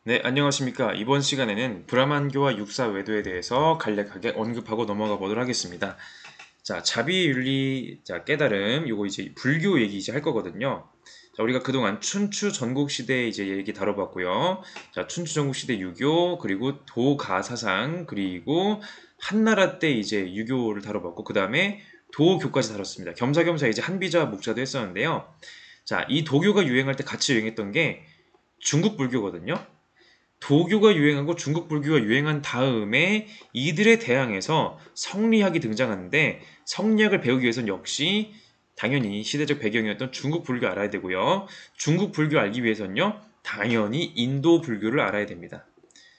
네, 안녕하십니까. 이번 시간에는 브라만교와 육사외도에 대해서 간략하게 언급하고 넘어가 보도록 하겠습니다. 자, 자비윤리, 자, 깨달음, 요거 이제 불교 얘기 이제 할 거거든요. 자, 우리가 그동안 춘추 전국시대 이제 얘기 다뤄봤고요. 자, 춘추 전국시대 유교, 그리고 도가사상, 그리고 한나라 때 이제 유교를 다뤄봤고, 그 다음에 도교까지 다뤘습니다. 겸사겸사 이제 한비자 목자도 했었는데요. 자, 이 도교가 유행할 때 같이 유행했던 게 중국 불교거든요. 도교가 유행하고 중국 불교가 유행한 다음에 이들에 대항해서 성리학이 등장하는데 성리학을 배우기 위해서는 역시 당연히 시대적 배경이었던 중국 불교 알아야 되고요. 중국 불교 알기 위해서는요. 당연히 인도 불교를 알아야 됩니다.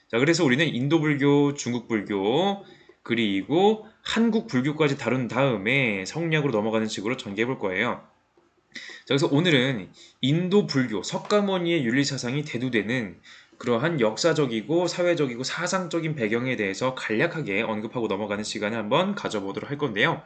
자, 그래서 우리는 인도 불교, 중국 불교, 그리고 한국 불교까지 다룬 다음에 성리학으로 넘어가는 식으로 전개해 볼 거예요. 자, 그래서 오늘은 인도 불교, 석가모니의 윤리사상이 대두되는 그러한 역사적이고 사회적이고 사상적인 배경에 대해서 간략하게 언급하고 넘어가는 시간을 한번 가져보도록 할 건데요.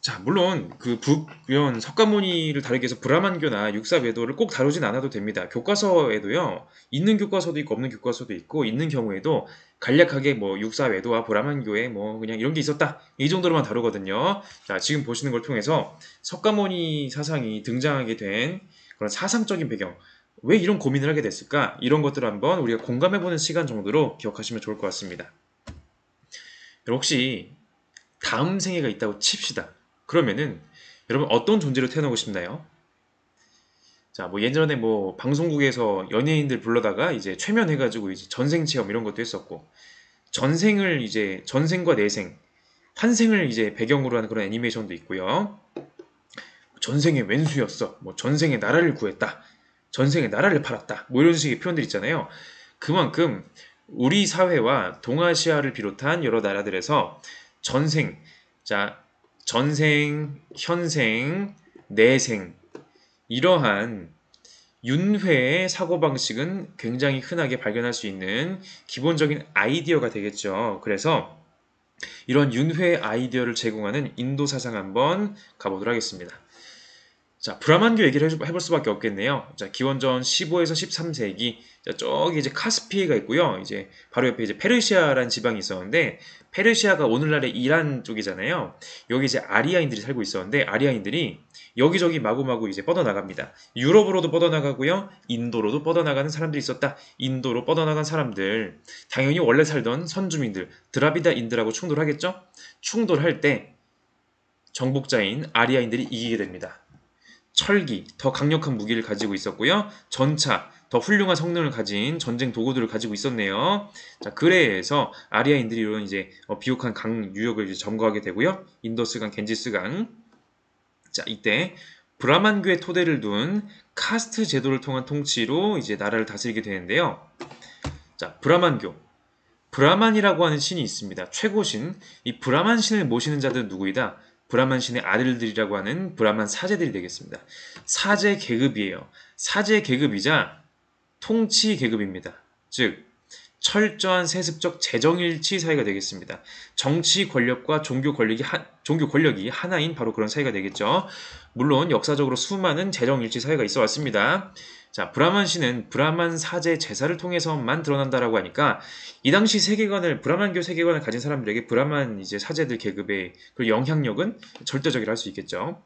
자, 물론 그 이런 석가모니를 다루기 위해서 브라만교나 육사배도를 꼭 다루진 않아도 됩니다. 교과서에도요. 있는 교과서도 있고 없는 교과서도 있고 있는 경우에도 간략하게 뭐 육사외도와 브라만교에 뭐 그냥 이런 게 있었다. 이 정도로만 다루거든요. 자, 지금 보시는 걸 통해서 석가모니 사상이 등장하게 된 그런 사상적인 배경, 왜 이런 고민을 하게 됐을까? 이런 것들을 한번 우리가 공감해보는 시간 정도로 기억하시면 좋을 것 같습니다. 혹시 다음 생애가 있다고 칩시다. 그러면은 여러분 어떤 존재로 태어나고 싶나요? 자, 뭐 예전에 뭐 방송국에서 연예인들 불러다가 이제 최면해가지고 이제 전생 체험 이런 것도 했었고 전생을 이제 전생과 내생, 환생을 이제 배경으로 하는 그런 애니메이션도 있고요. 전생의 왼수였어. 뭐 전생에 나라를 구했다. 전생에 나라를 팔았다. 뭐 이런 식의 표현들 있잖아요. 그만큼 우리 사회와 동아시아를 비롯한 여러 나라들에서 전생, 자, 전생, 현생, 내생, 이러한 윤회의 사고방식은 굉장히 흔하게 발견할 수 있는 기본적인 아이디어가 되겠죠. 그래서 이런 윤회 아이디어를 제공하는 인도 사상 한번 가보도록 하겠습니다. 자, 브라만교 얘기를 해볼 수밖에 없겠네요. 자, 기원전 15에서 13세기. 자, 저기 이제 카스피해가 있고요. 이제 바로 옆에 이제 페르시아라는 지방이 있었는데, 페르시아가 오늘날의 이란 쪽이잖아요. 여기 이제 아리아인들이 살고 있었는데, 아리아인들이 여기저기 마구마구 이제 뻗어나갑니다. 유럽으로도 뻗어나가고요. 인도로도 뻗어나가는 사람들이 있었다. 인도로 뻗어나간 사람들. 당연히 원래 살던 선주민들, 드라비다인들하고 충돌하겠죠? 충돌할 때 정복자인 아리아인들이 이기게 됩니다. 철기, 더 강력한 무기를 가지고 있었고요. 전차, 더 훌륭한 성능을 가진 전쟁 도구들을 가지고 있었네요. 자, 그래서 아리아인들이 이런 이제 비옥한 강 유역을 이제 점거하게 되고요. 인더스강, 겐지스강. 자, 이때 브라만교의 토대를 둔 카스트 제도를 통한 통치로 이제 나라를 다스리게 되는데요. 자, 브라만교. 브라만이라고 하는 신이 있습니다. 최고신. 이 브라만 신을 모시는 자들은 누구이다? 브라만 신의 아들들이라고 하는 브라만 사제들이 되겠습니다. 사제 계급이에요. 사제 계급이자 통치 계급입니다. 즉 철저한 세습적 재정일치 사회가 되겠습니다. 정치 권력과 종교 권력이 하나인 바로 그런 사회가 되겠죠. 물론 역사적으로 수많은 재정일치 사회가 있어 왔습니다. 자, 브라만 신은 브라만 사제 제사를 통해서만 드러난다라고 하니까 이 당시 세계관을 브라만교 세계관을 가진 사람들에게 브라만 이제 사제들 계급의 그 영향력은 절대적이라 할 수 있겠죠.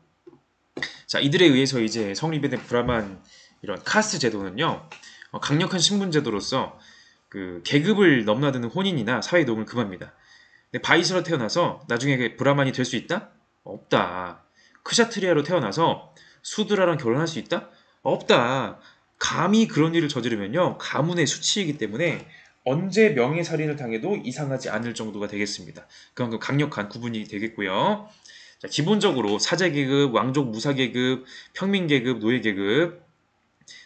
자, 이들에 의해서 이제 성립된 브라만 이런 카스트 제도는요. 강력한 신분 제도로서 그 계급을 넘나드는 혼인이나 사회 노동을 금합니다. 근데 바이스로 태어나서 나중에 브라만이 될 수 있다? 없다. 크샤트리아로 태어나서 수드라랑 결혼할 수 있다? 없다. 감히 그런 일을 저지르면요. 가문의 수치이기 때문에 언제 명예살인을 당해도 이상하지 않을 정도가 되겠습니다. 그만큼 강력한 구분이 되겠고요. 자, 기본적으로 사제계급, 왕족 무사계급, 평민계급, 노예계급,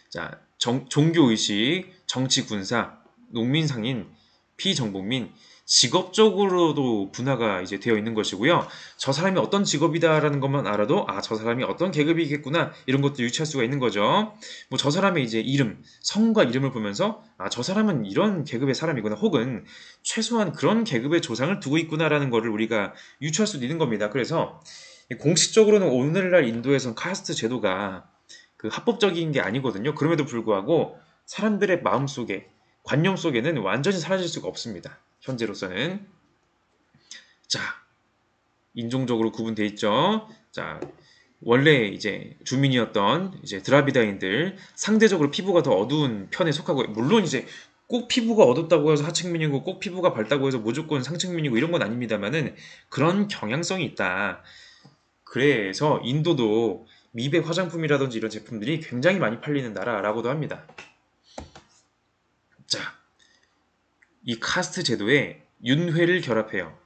자, 종교의식, 정치군사, 농민상인, 피정복민, 직업적으로도 분화가 이제 되어 있는 것이고요. 저 사람이 어떤 직업이다라는 것만 알아도 아, 저 사람이 어떤 계급이겠구나 이런 것도 유추할 수가 있는 거죠. 뭐 저 사람의 이제 이름, 성과 이름을 보면서 아, 저 사람은 이런 계급의 사람이구나 혹은 최소한 그런 계급의 조상을 두고 있구나라는 것을 우리가 유추할 수도 있는 겁니다. 그래서 공식적으로는 오늘날 인도에선 카스트 제도가 그 합법적인 게 아니거든요. 그럼에도 불구하고 사람들의 마음속에, 관념 속에는 완전히 사라질 수가 없습니다. 현재로서는. 자, 인종적으로 구분되어 있죠. 자, 원래 이제 주민이었던 이제 드라비다인들 상대적으로 피부가 더 어두운 편에 속하고, 물론 이제 꼭 피부가 어둡다고 해서 하층민이고 꼭 피부가 밝다고 해서 무조건 상층민이고 이런 건 아닙니다만은 그런 경향성이 있다. 그래서 인도도 미백 화장품이라든지 이런 제품들이 굉장히 많이 팔리는 나라라고도 합니다. 자, 이 카스트 제도에 윤회를 결합해요.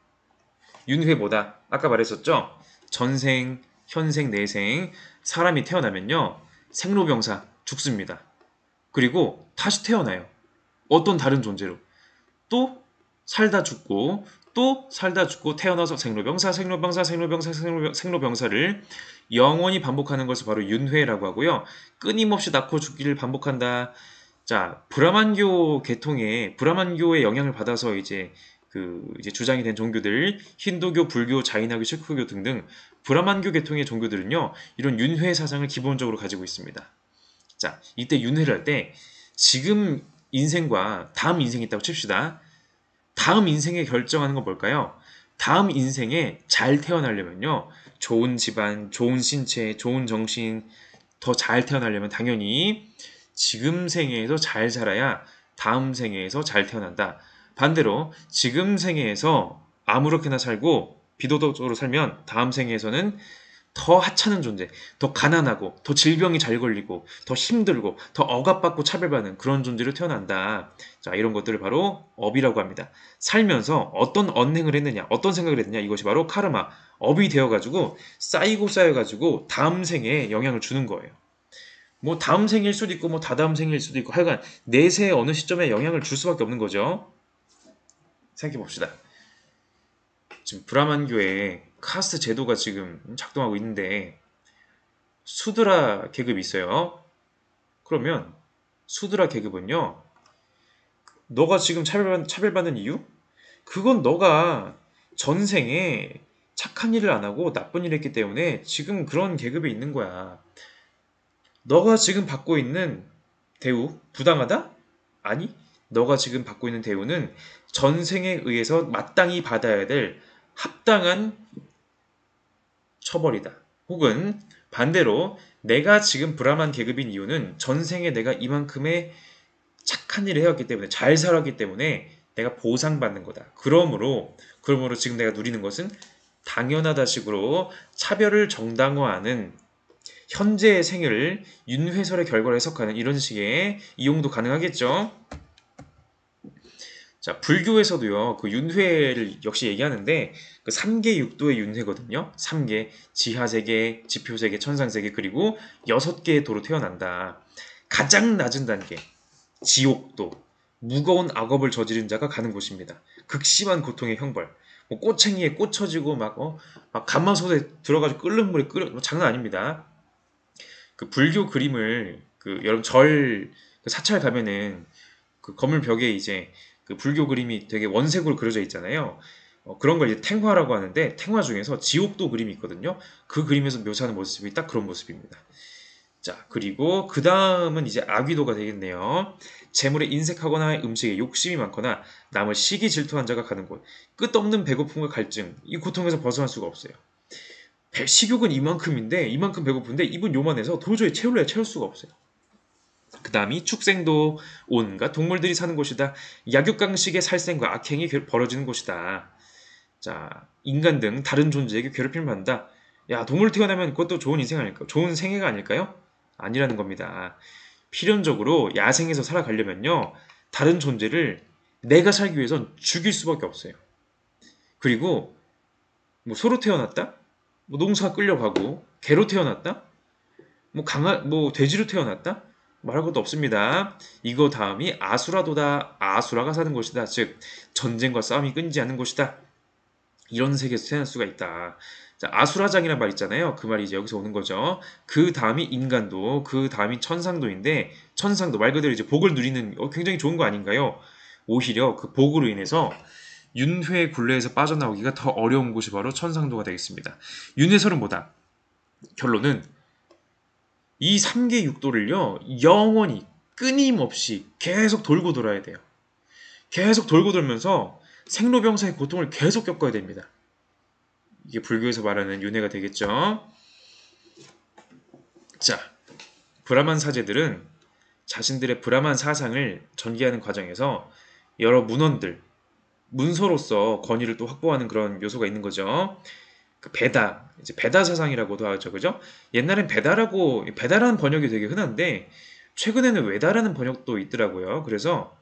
윤회 뭐다? 아까 말했었죠? 전생, 현생, 내생 사람이 태어나면요 생로병사 죽습니다. 그리고 다시 태어나요. 어떤 다른 존재로. 또 살다 죽고 또 살다 죽고 태어나서 생로병사, 생로병사, 생로병사, 생로병사를 영원히 반복하는 것을 바로 윤회라고 하고요. 끊임없이 낳고 죽기를 반복한다. 자, 브라만교의 영향을 받아서 이제 주장이 된 종교들, 힌두교, 불교, 자이나교, 시크교 등등 브라만교 계통의 종교들은요, 이런 윤회 사상을 기본적으로 가지고 있습니다. 자, 이때 윤회를 할 때 지금 인생과 다음 인생이 있다고 칩시다. 다음 인생에 결정하는 건 뭘까요? 다음 인생에 잘 태어나려면요, 좋은 집안, 좋은 신체, 좋은 정신, 더 잘 태어나려면 당연히 지금 생애에서 잘 살아야 다음 생애에서 잘 태어난다. 반대로 지금 생애에서 아무렇게나 살고 비도덕적으로 살면 다음 생애에서는 더 하찮은 존재, 더 가난하고, 더 질병이 잘 걸리고, 더 힘들고, 더 억압받고 차별받는 그런 존재로 태어난다. 자, 이런 것들을 바로 업이라고 합니다. 살면서 어떤 언행을 했느냐, 어떤 생각을 했느냐, 이것이 바로 카르마, 업이 되어가지고 쌓이고 쌓여가지고 다음 생에 영향을 주는 거예요. 뭐 다음 생일 수도 있고, 뭐 다다음 생일 수도 있고, 하여간 내세 어느 시점에 영향을 줄 수밖에 없는 거죠. 생각해 봅시다. 지금 브라만교에 카스트 제도가 지금 작동하고 있는데 수드라 계급이 있어요. 그러면 수드라 계급은요, 너가 지금 차별받는 이유? 그건 너가 전생에 착한 일을 안 하고 나쁜 일을 했기 때문에 지금 그런 계급에 있는 거야. 너가 지금 받고 있는 대우 부당하다? 아니, 너가 지금 받고 있는 대우는 전생에 의해서 마땅히 받아야 될 합당한 처벌이다. 혹은 반대로 내가 지금 브라만 계급인 이유는 전생에 내가 이만큼의 착한 일을 해왔기 때문에, 잘 살았기 때문에 내가 보상받는 거다. 그러므로 지금 내가 누리는 것은 당연하다식으로 차별을 정당화하는 현재의 생애를 윤회설의 결과를 해석하는 이런 식의 이용도 가능하겠죠. 자, 불교에서도요, 그 윤회를 역시 얘기하는데, 그 3계 6도의 윤회거든요. 3계, 지하세계, 지표세계, 천상세계, 그리고 6개의 도로 태어난다. 가장 낮은 단계, 지옥도, 무거운 악업을 저지른 자가 가는 곳입니다. 극심한 고통의 형벌, 뭐 꼬챙이에 꽂혀지고 막 가마솥에 들어가지고 끓는 물에 뭐 장난 아닙니다. 그 불교 그림을, 여러분 그 사찰 가면은 그 건물 벽에 이제 그 불교 그림이 되게 원색으로 그려져 있잖아요. 그런 걸 이제 탱화라고 하는데, 탱화 중에서 지옥도 그림이 있거든요. 그 그림에서 묘사하는 모습이 딱 그런 모습입니다. 자, 그리고 그 다음은 이제 아귀도가 되겠네요. 재물에 인색하거나 음식에 욕심이 많거나 남을 시기 질투한 자가 가는 곳. 끝없는 배고픔과 갈증, 이 고통에서 벗어날 수가 없어요. 식욕은 이만큼인데, 이만큼 배고픈데 입은 요만해서 도저히 채울 수가 없어요. 그 다음이 축생도, 온갖 동물들이 사는 곳이다. 약육강식의 살생과 악행이 벌어지는 곳이다. 자, 인간 등 다른 존재에게 괴롭힘을 받는다. 야, 동물 태어나면 그것도 좋은 인생 아닐까? 좋은 생애가 아닐까요? 아니라는 겁니다. 필연적으로 야생에서 살아가려면요, 다른 존재를 내가 살기 위해선 죽일 수밖에 없어요. 그리고 뭐 소로 태어났다? 뭐 농사 끌려가고, 개로 태어났다? 뭐 돼지로 태어났다? 말할 것도 없습니다. 이거 다음이 아수라도다. 아수라가 사는 곳이다. 즉, 전쟁과 싸움이 끊이지 않는 곳이다. 이런 세계에서 태어날 수가 있다. 자, 아수라장이란 말 있잖아요. 그 말이 이제 여기서 오는 거죠. 그 다음이 인간도, 그 다음이 천상도인데, 천상도 말 그대로 이제 복을 누리는, 굉장히 좋은 거 아닌가요? 오히려 그 복으로 인해서 윤회 굴레에서 빠져나오기가 더 어려운 곳이 바로 천상도가 되겠습니다. 윤회설은 결론은 이 3계 6도를요, 영원히 끊임없이 계속 돌고 돌아야 돼요. 계속 돌고 돌면서 생로병사의 고통을 계속 겪어야 됩니다. 이게 불교에서 말하는 윤회가 되겠죠. 자, 브라만 사제들은 자신들의 브라만 사상을 전개하는 과정에서 여러 문헌들, 문서로서 권위를 또 확보하는 그런 요소가 있는 거죠. 그 베다, 이제 베다 사상이라고도 하죠, 그죠? 옛날엔 베다라는 번역이 되게 흔한데 최근에는 외다라는 번역도 있더라고요. 그래서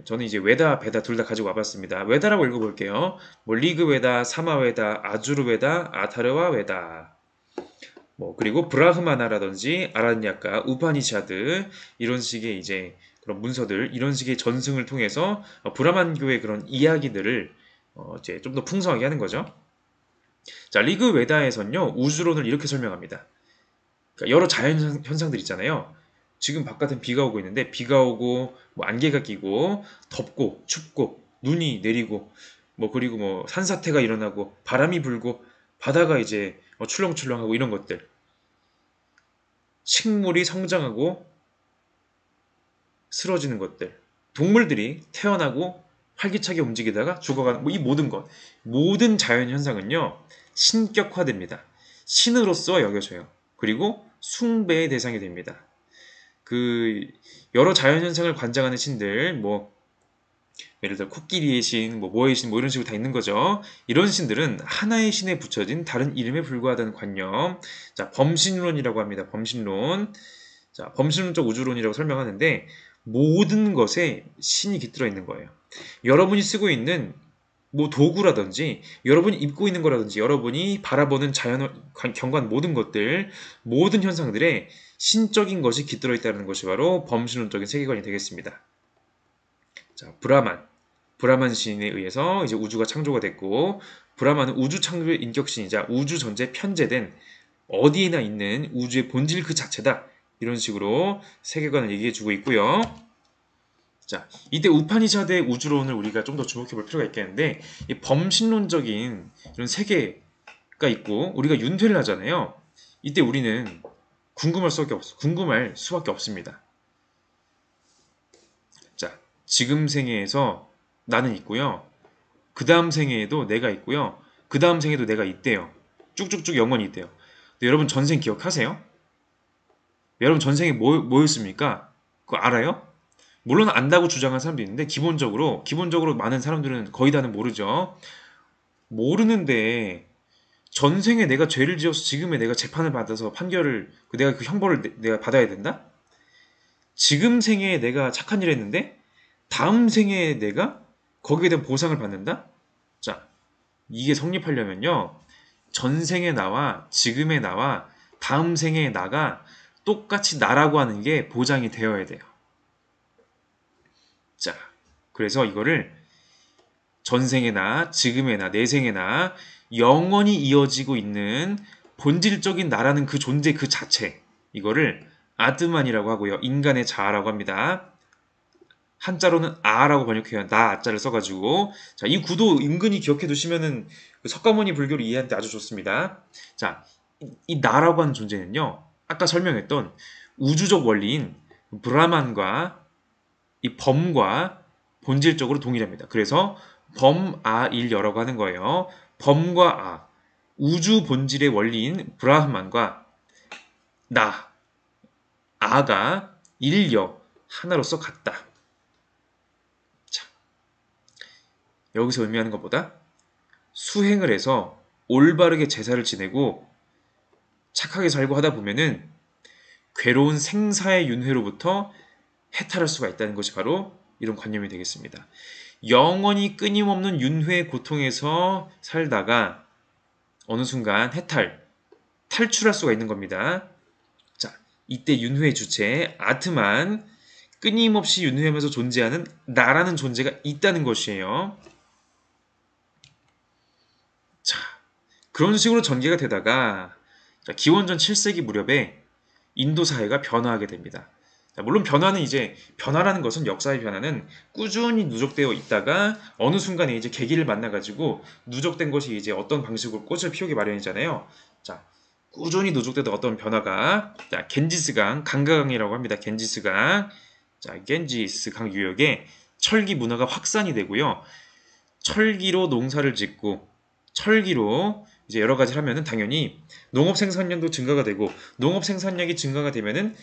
저는 이제 외다, 베다 둘 다 가지고 와봤습니다. 외다라고 읽어볼게요. 뭐 리그 외다, 사마 외다, 아주르 외다, 아타르와 외다. 뭐 그리고 브라흐마나라든지 아란야카, 우파니샤드 이런 식의 이제 그런 문서들 이런 식의 전승을 통해서 브라만교의 그런 이야기들을 이제 좀 더 풍성하게 하는 거죠. 자, 리그 외다에선요 우주론을 이렇게 설명합니다. 그러니까 여러 자연 현상들 있잖아요. 지금 바깥은 비가 오고 있는데 비가 오고 뭐 안개가 끼고 덥고 춥고 눈이 내리고 뭐 그리고 뭐 산사태가 일어나고 바람이 불고 바다가 이제 출렁출렁하고 이런 것들 식물이 성장하고 쓰러지는 것들 동물들이 태어나고 활기차게 움직이다가 죽어가는 뭐 이 모든 것 모든 자연 현상은요 신격화됩니다. 신으로서 여겨져요. 그리고 숭배의 대상이 됩니다. 그 여러 자연 현상을 관장하는 신들 뭐 예를 들어 코끼리의 신, 뭐 모의 신, 뭐 이런 식으로 다 있는 거죠. 이런 신들은 하나의 신에 붙여진 다른 이름에 불과하다는 관념. 자, 범신론이라고 합니다. 범신론. 자, 범신론적 우주론이라고 설명하는데 모든 것에 신이 깃들어 있는 거예요. 여러분이 쓰고 있는 뭐 도구라든지 여러분이 입고 있는 거라든지 여러분이 바라보는 자연 경관 모든 것들 모든 현상들에 신적인 것이 깃들어 있다는 것이 바로 범신론적인 세계관이 되겠습니다. 자, 브라만 신에 의해서 이제 우주가 창조가 됐고 브라만은 우주 창조의 인격신이자 우주 전체에 편재된 어디에나 있는 우주의 본질 그 자체다. 이런 식으로 세계관을 얘기해 주고 있고요. 자, 이때 우파니샤드의 우주론을 우리가 좀 더 주목해 볼 필요가 있겠는데 이 범신론적인 이런 세계가 있고 우리가 윤퇴를 하잖아요. 이때 우리는 궁금할 수밖에 없습니다. 자, 지금 생애에서 나는 있고요. 그 다음 생애에도 내가 있고요. 그 다음 생에도 내가 있대요. 쭉쭉쭉 영원히 있대요. 근데 여러분 전생 기억하세요? 여러분 전생에 뭐였습니까? 그거 알아요? 물론 안다고 주장하는 사람도 있는데 기본적으로 많은 사람들은 거의 다는 모르죠. 모르는데 전생에 내가 죄를 지어서 지금에 내가 재판을 받아서 판결을 내가 그 형벌을 내가 받아야 된다? 지금 생에 내가 착한 일 했는데 다음 생에 내가 거기에 대한 보상을 받는다? 자, 이게 성립하려면요. 전생의 나와 지금의 나와 다음 생의 나가 똑같이 나라고 하는 게 보장이 되어야 돼요. 자, 그래서 이거를 전생의 나, 지금의 나, 내생의 나 영원히 이어지고 있는 본질적인 나라는 그 존재 그 자체 이거를 아드만이라고 하고요. 인간의 자아라고 합니다. 한자로는 아라고 번역해요. 나 아자를 써가지고 자, 이 구도 은근히 기억해 두시면은 그 석가모니 불교를 이해하는 데 아주 좋습니다. 자, 이 나라고 하는 존재는요. 아까 설명했던 우주적 원리인 브라만과 이 범과 본질적으로 동일합니다. 그래서 범아일여라고 하는 거예요. 범과 아, 우주 본질의 원리인 브라흐만과 나, 아가 일여 하나로서 같다. 자, 여기서 의미하는 것보다 수행을 해서 올바르게 제사를 지내고 착하게 살고 하다 보면은 괴로운 생사의 윤회로부터 해탈할 수가 있다는 것이 바로 이런 관념이 되겠습니다. 영원히 끊임없는 윤회의 고통에서 살다가 어느 순간 탈출할 수가 있는 겁니다. 자, 이때 윤회의 주체 아트만 끊임없이 윤회하면서 존재하는 나라는 존재가 있다는 것이에요. 자, 그런 식으로 전개가 되다가 기원전 7세기 무렵에 인도 사회가 변화하게 됩니다. 물론 변화라는 것은 역사의 변화는 꾸준히 누적되어 있다가 어느 순간에 이제 계기를 만나가지고 누적된 것이 이제 어떤 방식으로 꽃을 피우기 마련이잖아요. 자, 꾸준히 누적되던 어떤 변화가 겐지스강, 강가강이라고 합니다. 겐지스강. 자, 겐지스 강 유역에 철기 문화가 확산이 되고요. 철기로 농사를 짓고 철기로 이제 여러 가지를 하면은 당연히 농업 생산량도 증가가 되고 농업 생산량이 증가가 되면은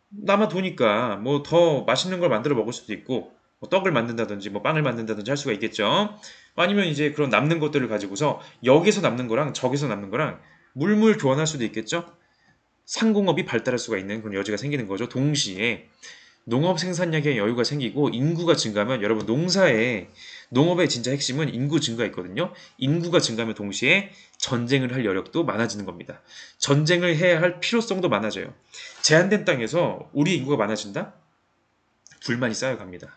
남아 도니까 뭐 더 맛있는 걸 만들어 먹을 수도 있고 뭐 떡을 만든다든지 뭐 빵을 만든다든지 할 수가 있겠죠. 아니면 이제 그런 남는 것들을 가지고서 여기서 남는 거랑 저기서 남는 거랑 물물 교환할 수도 있겠죠. 상공업이 발달할 수가 있는 그런 여지가 생기는 거죠. 동시에 농업 생산량의 여유가 생기고 인구가 증가하면 여러분 농업의 진짜 핵심은 인구 증가있거든요. 인구가 증가하면 동시에 전쟁을 할 여력도 많아지는 겁니다. 전쟁을 해야 할 필요성도 많아져요. 제한된 땅에서 우리 인구가 많아진다? 불만이 쌓여갑니다.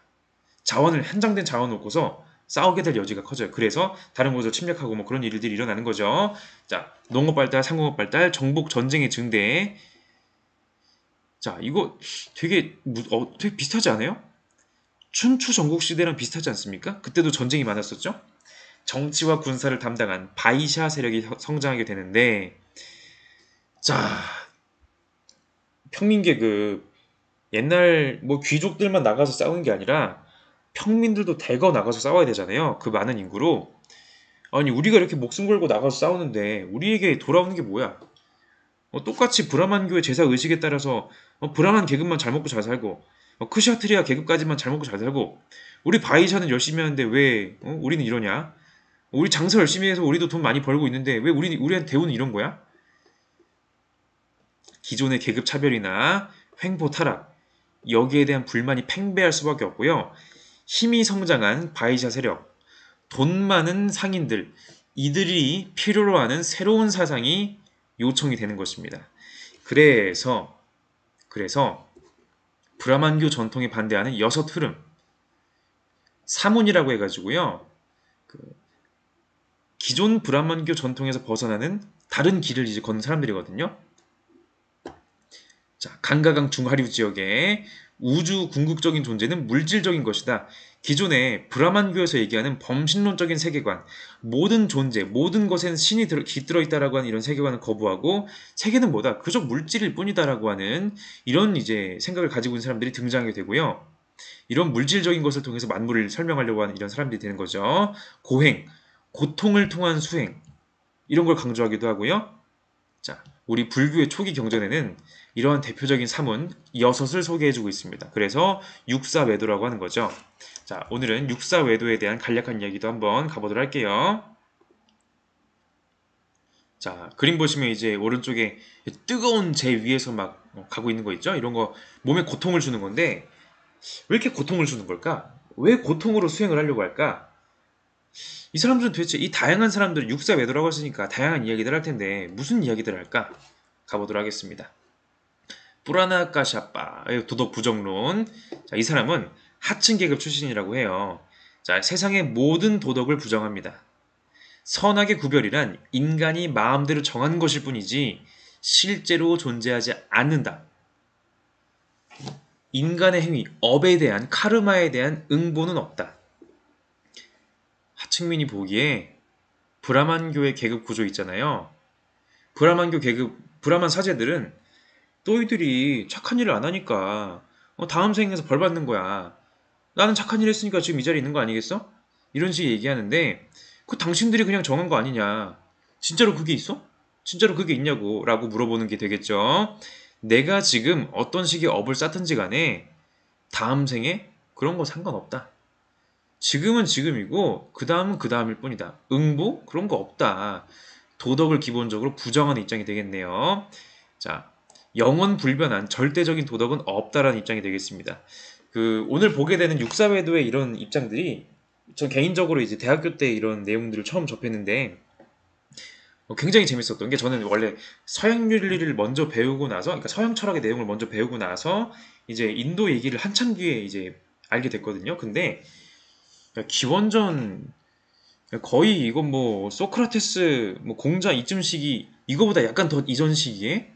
한정된 자원 놓고서 싸우게 될 여지가 커져요. 그래서 다른 곳을 침략하고 뭐 그런 일들이 일어나는 거죠. 자, 농업 발달, 상공업 발달, 정복 전쟁의 증대. 자, 이거 되게 비슷하지 않아요? 춘추 전국시대랑 비슷하지 않습니까? 그때도 전쟁이 많았었죠? 정치와 군사를 담당한 바이샤 세력이 성장하게 되는데, 자, 평민계급, 옛날 뭐 귀족들만 나가서 싸우는 게 아니라 평민들도 대거 나가서 싸워야 되잖아요. 그 많은 인구로. 아니, 우리가 이렇게 목숨 걸고 나가서 싸우는데 우리에게 돌아오는 게 뭐야? 똑같이 브라만교의 제사 의식에 따라서 브라만 계급만 잘 먹고 잘 살고 크샤트리아 계급까지만 잘 먹고 잘 살고 우리 바이샤는 열심히 하는데 왜 우리는 이러냐? 우리 장사 열심히 해서 우리도 돈 많이 벌고 있는데 왜 우리한테 대우는 이런 거야? 기존의 계급 차별이나 횡포 타락 여기에 대한 불만이 팽배할 수밖에 없고요. 힘이 성장한 바이샤 세력, 돈 많은 상인들 이들이 필요로 하는 새로운 사상이 요청이 되는 것입니다. 그래서 브라만교 전통에 반대하는 여섯 흐름 사문이라고 해가지고요. 그 기존 브라만교 전통에서 벗어나는 다른 길을 이제 걷는 사람들이거든요. 자, 강가강 중하류 지역에 우주 궁극적인 존재는 물질적인 것이다. 기존의 브라만교에서 얘기하는 범신론적인 세계관, 모든 존재, 모든 것엔 신이 깃들어 있다라고 하는 이런 세계관을 거부하고 세계는 뭐다? 그저 물질일 뿐이다라고 하는 이런 이제 생각을 가지고 있는 사람들이 등장하게 되고요. 이런 물질적인 것을 통해서 만물을 설명하려고 하는 이런 사람들이 되는 거죠. 고행, 고통을 통한 수행, 이런 걸 강조하기도 하고요. 자, 우리 불교의 초기 경전에는 이러한 대표적인 사문 6을 소개해주고 있습니다. 그래서 육사외도라고 하는 거죠. 자, 오늘은 육사외도에 대한 간략한 이야기도 한번 가보도록 할게요. 자, 그림 보시면 이제 오른쪽에 뜨거운 재 위에서 막 가고 있는 거 있죠? 이런 거 몸에 고통을 주는 건데 왜 이렇게 고통을 주는 걸까? 왜 고통으로 수행을 하려고 할까? 이 사람들은 도대체 이 다양한 사람들 육사외도라고 했으니까 다양한 이야기들 할 텐데 무슨 이야기들 할까? 가보도록 하겠습니다. 뿌라나 까샤빠의 도덕 부정론. 자, 이 사람은 하층 계급 출신이라고 해요. 자, 세상의 모든 도덕을 부정합니다. 선악의 구별이란 인간이 마음대로 정한 것일 뿐이지 실제로 존재하지 않는다. 인간의 행위, 업에 대한 카르마에 대한 응보는 없다. 하층민이 보기에 브라만교의 계급 구조 있잖아요. 브라만 사제들은 너희들이 착한 일을 안 하니까 다음 생에서 벌 받는 거야. 나는 착한 일 했으니까 지금 이 자리에 있는 거 아니겠어? 이런 식의 얘기하는데 그 당신들이 그냥 정한 거 아니냐. 진짜로 그게 있어? 진짜로 그게 있냐고 라고 물어보는 게 되겠죠. 내가 지금 어떤 식의 업을 쌓든지 간에 다음 생에 그런 거 상관없다. 지금은 지금이고 그 다음은 그 다음일 뿐이다. 응보? 그런 거 없다. 도덕을 기본적으로 부정하는 입장이 되겠네요. 자, 영원 불변한 절대적인 도덕은 없다라는 입장이 되겠습니다. 오늘 보게 되는 육사외도의 이런 입장들이 전 개인적으로 이제 대학교 때 이런 내용들을 처음 접했는데 굉장히 재밌었던 게 저는 원래 서양 윤리를 먼저 배우고 나서 그러니까 서양 철학의 내용을 먼저 배우고 나서 이제 인도 얘기를 한참 뒤에 이제 알게 됐거든요. 근데 기원전 거의 이건 뭐 소크라테스 뭐 공자 이쯤 시기 이거보다 약간 더 이전 시기에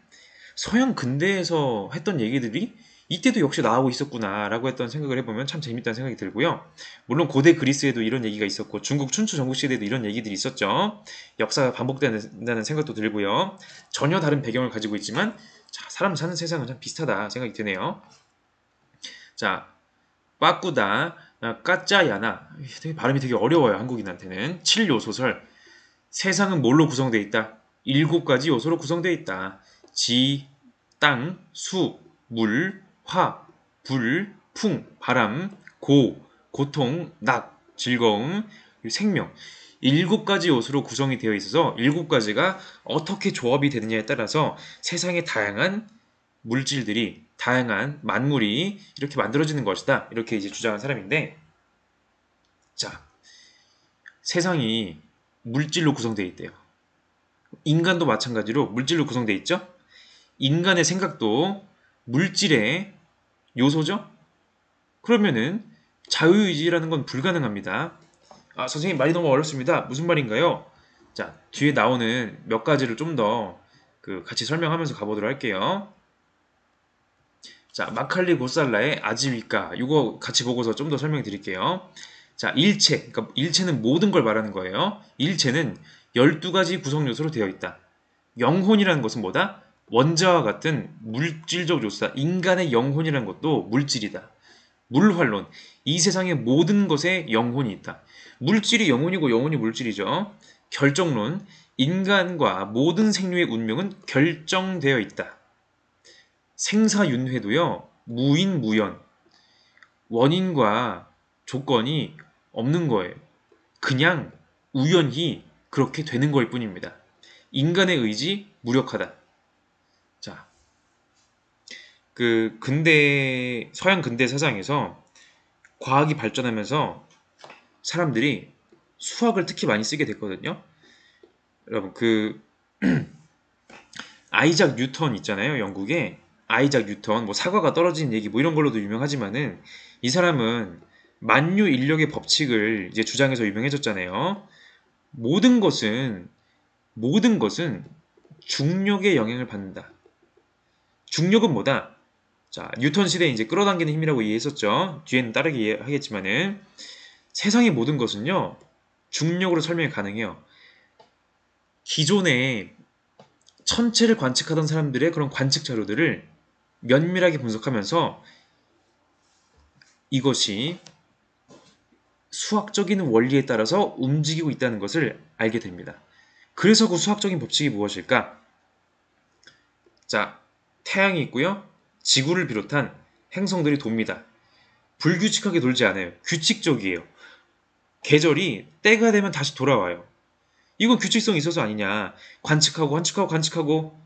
서양 근대에서 했던 얘기들이 이때도 역시 나오고 있었구나라고 했던 생각을 해보면 참 재밌다는 생각이 들고요. 물론 고대 그리스에도 이런 얘기가 있었고 중국 춘추 전국시대에도 이런 얘기들이 있었죠. 역사가 반복된다는 생각도 들고요. 전혀 다른 배경을 가지고 있지만 자, 사람 사는 세상은 참 비슷하다 생각이 드네요. 자, 빠꾸다, 까짜야나. 발음이 되게 어려워요, 한국인한테는. 7요소설. 세상은 뭘로 구성되어 있다? 7가지 요소로 구성되어 있다. 지, 땅, 수, 물, 화, 불, 풍, 바람, 고통, 낙, 즐거움, 생명. 7가지 요소로 구성이 되어 있어서 7가지가 어떻게 조합이 되느냐에 따라서 세상의 다양한 물질들이, 다양한 만물이 이렇게 만들어지는 것이다. 이렇게 이제 주장한 사람인데, 자, 세상이 물질로 구성되어 있대요. 인간도 마찬가지로 물질로 구성되어 있죠? 인간의 생각도 물질의 요소죠? 그러면은 자유의지라는 건 불가능합니다. 아, 선생님 말이 너무 어렵습니다. 무슨 말인가요? 자, 뒤에 나오는 몇 가지를 좀 더 같이 설명하면서 가보도록 할게요. 자, 마칼리 고살라의 아지위카 이거 같이 보고서 좀 더 설명드릴게요. 자, 일체, 그러니까 일체는 모든 걸 말하는 거예요. 일체는 12가지 구성 요소로 되어 있다. 영혼이라는 것은 뭐다? 원자와 같은 물질적 요소다. 인간의 영혼이라는 것도 물질이다. 물활론, 이 세상의 모든 것에 영혼이 있다. 물질이 영혼이고 영혼이 물질이죠. 결정론, 인간과 모든 생명의 운명은 결정되어 있다. 생사윤회도요, 무인무연, 원인과 조건이 없는 거예요. 그냥 우연히 그렇게 되는 걸 뿐입니다. 인간의 의지, 무력하다. 자, 서양 근대 사상에서 과학이 발전하면서 사람들이 수학을 특히 많이 쓰게 됐거든요. 여러분, 아이작 뉴턴 있잖아요, 영국에. 아이작 뉴턴, 뭐 사과가 떨어지는 얘기, 뭐 이런 걸로도 유명하지만은, 이 사람은 만유 인력의 법칙을 이제 주장해서 유명해졌잖아요. 모든 것은 중력의 영향을 받는다. 중력은 뭐다? 자, 뉴턴 시대에 이제 끌어당기는 힘이라고 이해했었죠. 뒤에는 다르게 이해하겠지만은, 세상의 모든 것은요, 중력으로 설명이 가능해요. 기존에 천체를 관측하던 사람들의 그런 관측 자료들을 면밀하게 분석하면서 이것이 수학적인 원리에 따라서 움직이고 있다는 것을 알게 됩니다. 그래서 그 수학적인 법칙이 무엇일까? 자, 태양이 있고요. 지구를 비롯한 행성들이 돕니다. 불규칙하게 돌지 않아요. 규칙적이에요. 계절이 때가 되면 다시 돌아와요. 이건 규칙성이 있어서 아니냐. 관측하고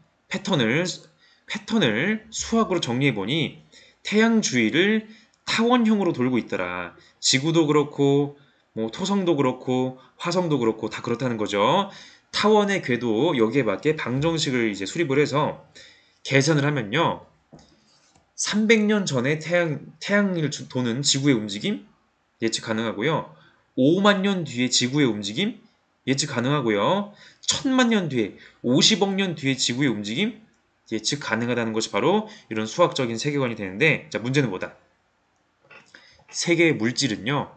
패턴을 수학으로 정리해보니 태양 주위를 타원형으로 돌고 있더라. 지구도 그렇고 뭐 토성도 그렇고 화성도 그렇고 다 그렇다는 거죠. 타원의 궤도 여기에 맞게 방정식을 이제 수립을 해서 계산을 하면요. 300년 전에 태양을 도는 지구의 움직임 예측 가능하고요. 5만 년 뒤에 지구의 움직임 예측 가능하고요. 1000만 년 뒤에 50억 년 뒤에 지구의 움직임 예측 가능하다는 것이 바로 이런 수학적인 세계관이 되는데, 자, 문제는 뭐다? 세계의 물질은요.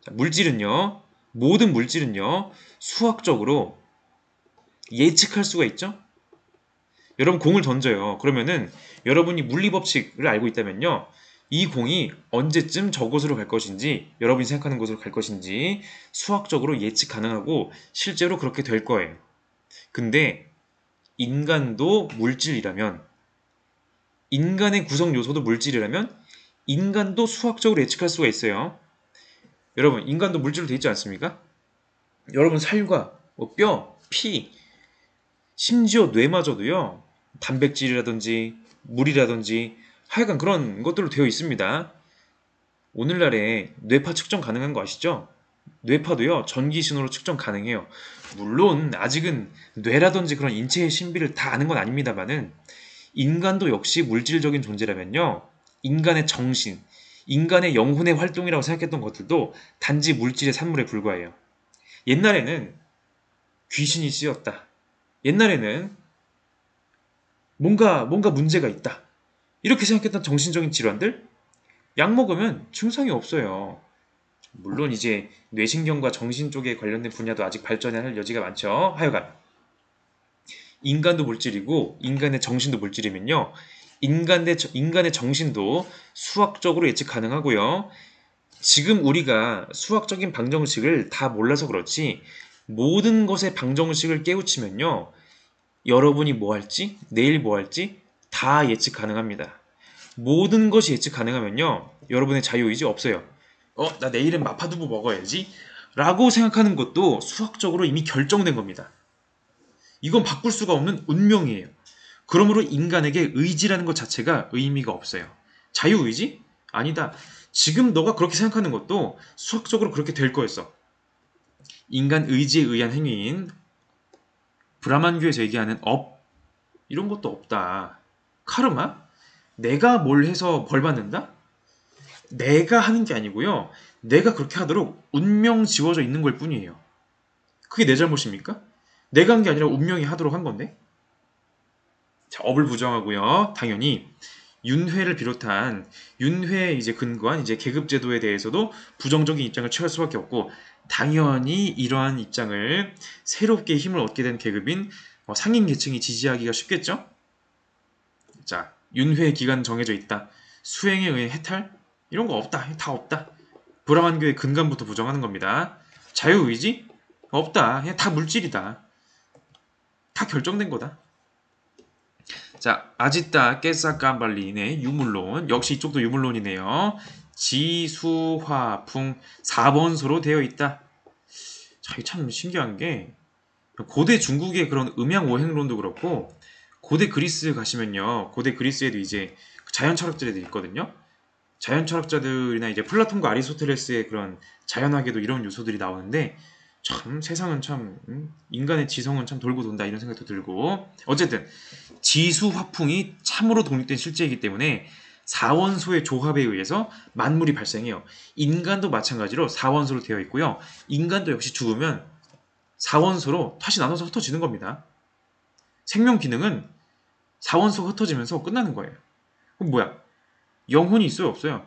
자, 모든 물질은요. 수학적으로 예측할 수가 있죠? 여러분 공을 던져요. 그러면은 여러분이 물리법칙을 알고 있다면요. 이 공이 언제쯤 저곳으로 갈 것인지, 여러분이 생각하는 곳으로 갈 것인지 수학적으로 예측 가능하고 실제로 그렇게 될 거예요. 근데 인간도 물질이라면, 인간의 구성 요소도 물질이라면 인간도 수학적으로 예측할 수가 있어요. 여러분, 인간도 물질로 되어 있지 않습니까? 여러분 살과 뭐 뼈, 피, 심지어 뇌마저도요. 단백질이라든지 물이라든지 하여간 그런 것들로 되어 있습니다. 오늘날에 뇌파 측정 가능한 거 아시죠? 뇌파도요. 전기 신호로 측정 가능해요. 물론 아직은 뇌라든지 그런 인체의 신비를 다 아는 건 아닙니다만은 인간도 역시 물질적인 존재라면요. 인간의 정신, 인간의 영혼의 활동이라고 생각했던 것들도 단지 물질의 산물에 불과해요. 옛날에는 귀신이 쓰였다. 옛날에는 뭔가 문제가 있다. 이렇게 생각했던 정신적인 질환들? 약 먹으면 증상이 없어요. 물론 이제 뇌신경과 정신 쪽에 관련된 분야도 아직 발전할 여지가 많죠. 하여간 인간도 물질이고 인간의 정신도 물질이면요. 인간의 정신도 수학적으로 예측 가능하고요. 지금 우리가 수학적인 방정식을 다 몰라서 그렇지 모든 것의 방정식을 깨우치면요. 여러분이 뭐 할지, 내일 뭐 할지 다 예측 가능합니다. 모든 것이 예측 가능하면요. 여러분의 자유의지 없어요. 나 내일은 마파두부 먹어야지. 라고 생각하는 것도 수학적으로 이미 결정된 겁니다. 이건 바꿀 수가 없는 운명이에요. 그러므로 인간에게 의지라는 것 자체가 의미가 없어요. 자유의지? 아니다. 지금 너가 그렇게 생각하는 것도 수학적으로 그렇게 될 거였어. 인간 의지에 의한 행위인 브라만교에서 얘기하는 업 이런 것도 없다. 카르마? 내가 뭘 해서 벌 받는다? 내가 하는 게 아니고요. 내가 그렇게 하도록 운명 지워져 있는 걸 뿐이에요. 그게 내 잘못입니까? 내가 한 게 아니라 운명이 하도록 한 건데? 자, 업을 부정하고요. 당연히 윤회를 비롯한 윤회에 이제 근거한 이제 계급 제도에 대해서도 부정적인 입장을 취할 수밖에 없고 당연히 이러한 입장을 새롭게 힘을 얻게 된 계급인 상인 계층이 지지하기가 쉽겠죠? 자, 윤회 기간 정해져 있다. 수행에 의해 해탈? 이런 거 없다. 다 없다. 브라만교의 근간부터 부정하는 겁니다. 자유의지? 없다. 그냥 다 물질이다. 다 결정된 거다. 자, 아지타 깨사깜발리의 유물론. 역시 이쪽도 유물론이네요. 지수화풍 4번소로 되어 있다. 자, 이게 참 신기한 게 고대 중국의 그런 음양오행론도 그렇고 고대 그리스 가시면요. 고대 그리스에도 이제 자연 철학자들이 있거든요. 자연 철학자들이나 이제 플라톤과 아리스토텔레스의 그런 자연학에도 이런 요소들이 나오는데 참 세상은 참 인간의 지성은 참 돌고 돈다 이런 생각도 들고 어쨌든 지수화풍이 참으로 독립된 실제이기 때문에 사원소의 조합에 의해서 만물이 발생해요. 인간도 마찬가지로 사원소로 되어 있고요. 인간도 역시 죽으면 사원소로 다시 나눠서 흩어지는 겁니다. 생명 기능은 사원소가 흩어지면서 끝나는 거예요. 그럼 뭐야? 영혼이 있어요? 없어요?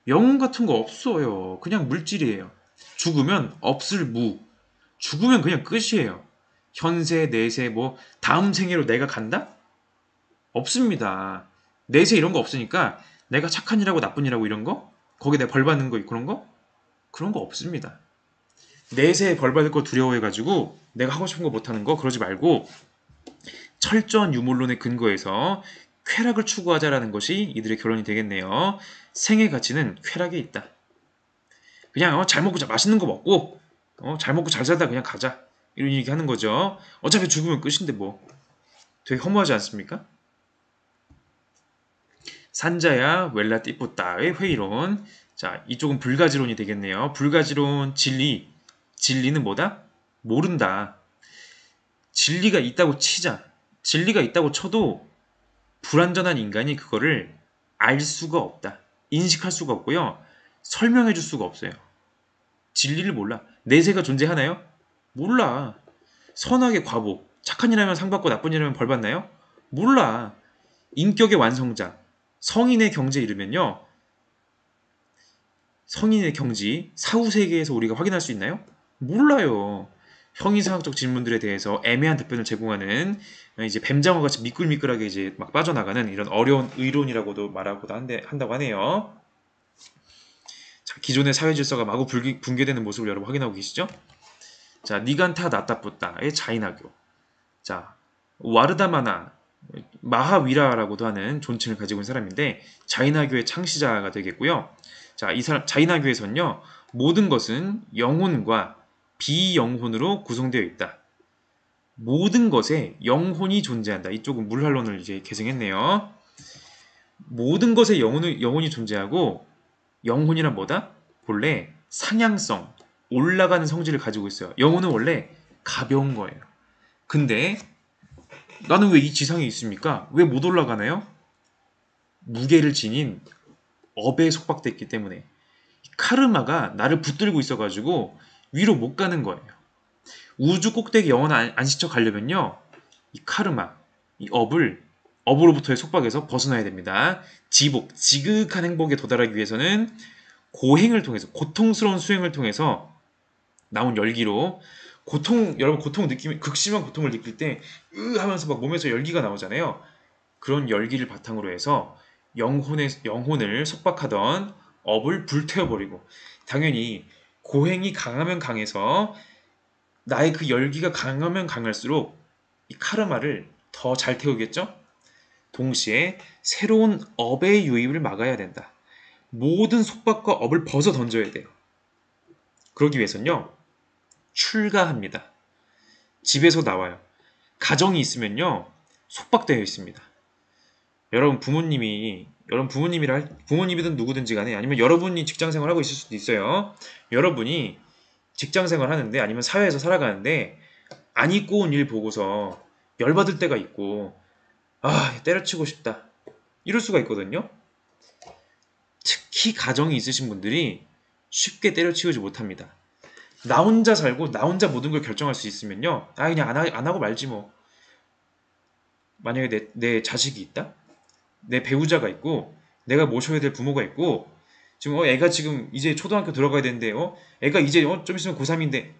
영혼 같은 거 없어요. 그냥 물질이에요. 죽으면 없을 무. 죽으면 그냥 끝이에요. 현세, 내세, 뭐 다음 생애로 내가 간다? 없습니다. 내세 이런 거 없으니까 내가 착한 일하고 나쁜 일하고 이런 거? 거기에 내가 벌 받는 거 그런 거? 그런 거 없습니다. 내세에 벌 받을 거 두려워해가지고 내가 하고 싶은 거 못하는 거 그러지 말고 철저한 유물론의 근거에서 쾌락을 추구하자라는 것이 이들의 결론이 되겠네요. 생의 가치는 쾌락에 있다. 그냥 잘 먹고 맛있는 거 먹고 잘 먹고 잘 살다 그냥 가자. 이런 얘기 하는 거죠. 어차피 죽으면 끝인데 뭐. 되게 허무하지 않습니까? 산자야 웰라 띠뿌따의 회의론. 자, 이쪽은 불가지론이 되겠네요. 불가지론 진리. 진리는 뭐다? 모른다. 진리가 있다고 치자. 진리가 있다고 쳐도 불완전한 인간이 그거를 알 수가 없다. 인식할 수가 없고요. 설명해 줄 수가 없어요. 진리를 몰라. 내세가 존재하나요? 몰라. 선악의 과보. 착한 일 하면 상 받고 나쁜 일 하면 벌 받나요? 몰라. 인격의 완성자. 성인의 경지에 이르면요. 성인의 경지, 사후세계에서 우리가 확인할 수 있나요? 몰라요. 형이상학적 질문들에 대해서 애매한 답변을 제공하는 이제 뱀장어 같이 미끌미끌하게 이제 막 빠져나가는 이런 어려운 의론이라고도 말하고 한다고 하네요. 자, 기존의 사회 질서가 마구 붕괴되는 모습을 여러분 확인하고 계시죠? 자, 니간타 나타뿌따의 자이나교. 자, 와르다마나 마하위라라고도 하는 존칭을 가지고 있는 사람인데 자이나교의 창시자가 되겠고요. 자, 이 사람 자이나교에서는요. 모든 것은 영혼과 비영혼으로 구성되어 있다. 모든 것에 영혼이 존재한다. 이쪽은 물활론을 이제 계승했네요. 모든 것에 영혼이 존재하고 영혼이란 뭐다? 본래 상향성, 올라가는 성질을 가지고 있어요. 영혼은 원래 가벼운 거예요. 근데 나는 왜 이 지상에 있습니까? 왜 못 올라가나요? 무게를 지닌 업에 속박됐기 때문에 카르마가 나를 붙들고 있어가지고 위로 못 가는 거예요. 우주 꼭대기 영혼 안식처 가려면요. 이 카르마, 이 업으로부터의 속박에서 벗어나야 됩니다. 지극한 행복에 도달하기 위해서는 고행을 통해서, 고통스러운 수행을 통해서 나온 열기로 여러분 고통 느끼면 극심한 고통을 느낄 때 하면서 막 몸에서 열기가 나오잖아요. 그런 열기를 바탕으로 해서 영혼을 속박하던 업을 불태워버리고, 당연히 고행이 강하면 강해서 나의 그 열기가 강하면 강할수록 이 카르마를 더 잘 태우겠죠? 동시에 새로운 업의 유입을 막아야 된다. 모든 속박과 업을 벗어 던져야 돼요. 그러기 위해서는요, 출가합니다. 집에서 나와요. 가정이 있으면요, 속박되어 있습니다. 부모님이든 누구든지 간에, 아니면 여러분이 직장 생활하고 있을 수도 있어요. 여러분이 직장 생활 하는데, 아니면 사회에서 살아가는데 안 입고 온 일 보고서 열받을 때가 있고, 아, 때려치고 싶다, 이럴 수가 있거든요. 특히 가정이 있으신 분들이 쉽게 때려치우지 못합니다. 나 혼자 살고 나 혼자 모든 걸 결정할 수 있으면요, 아, 그냥 안 하고 말지 뭐. 만약에 내 자식이 있다? 내 배우자가 있고, 내가 모셔야 될 부모가 있고, 지금 애가 지금 이제 초등학교 들어가야 되는데, 애가 이제 좀 있으면 고3인데,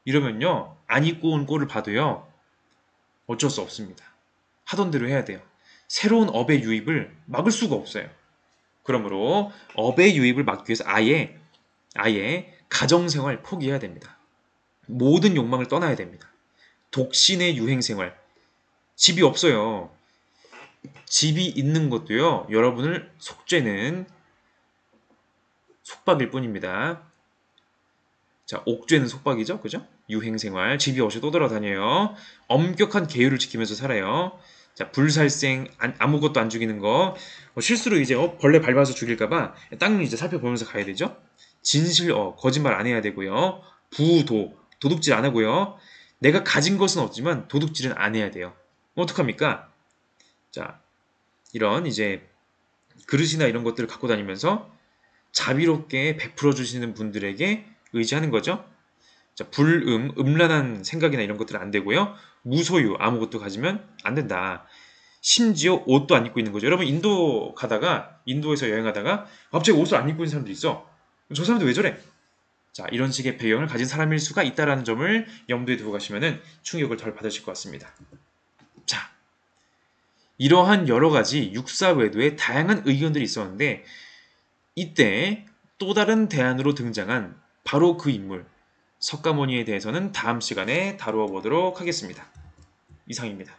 이러면요, 안 입고 온 꼴을 봐도요, 어쩔 수 없습니다. 하던 대로 해야 돼요. 새로운 업의 유입을 막을 수가 없어요. 그러므로 업의 유입을 막기 위해서 아예 가정생활 포기해야 됩니다. 모든 욕망을 떠나야 됩니다. 독신의 유행생활. 집이 없어요. 집이 있는 것도요, 여러분을 속죄는 속박일 뿐입니다. 자, 옥죄는 속박이죠, 그죠? 유행생활, 집이 없이 또 돌아다녀요. 엄격한 계율을 지키면서 살아요. 자, 불살생, 아무것도 안 죽이는 거. 실수로 이제 벌레 밟아서 죽일까봐 땅 이제 살펴보면서 가야 되죠. 거짓말 안 해야 되고요. 도둑질 안 하고요. 내가 가진 것은 없지만 도둑질은 안 해야 돼요. 어떡합니까? 자, 이런 이제 그릇이나 이런 것들을 갖고 다니면서 자비롭게 베풀어 주시는 분들에게 의지하는 거죠. 자, 음란한 생각이나 이런 것들은 안 되고요. 무소유, 아무것도 가지면 안 된다. 심지어 옷도 안 입고 있는 거죠. 여러분, 인도에서 여행하다가 갑자기 옷을 안 입고 있는 사람도 있어. 저 사람들 왜 저래? 자, 이런 식의 배경을 가진 사람일 수가 있다는 점을 염두에 두고 가시면 충격을 덜 받으실 것 같습니다. 자, 이러한 여러 가지 육사 외도의 다양한 의견들이 있었는데, 이때 또 다른 대안으로 등장한 바로 그 인물, 석가모니에 대해서는 다음 시간에 다루어 보도록 하겠습니다. 이상입니다.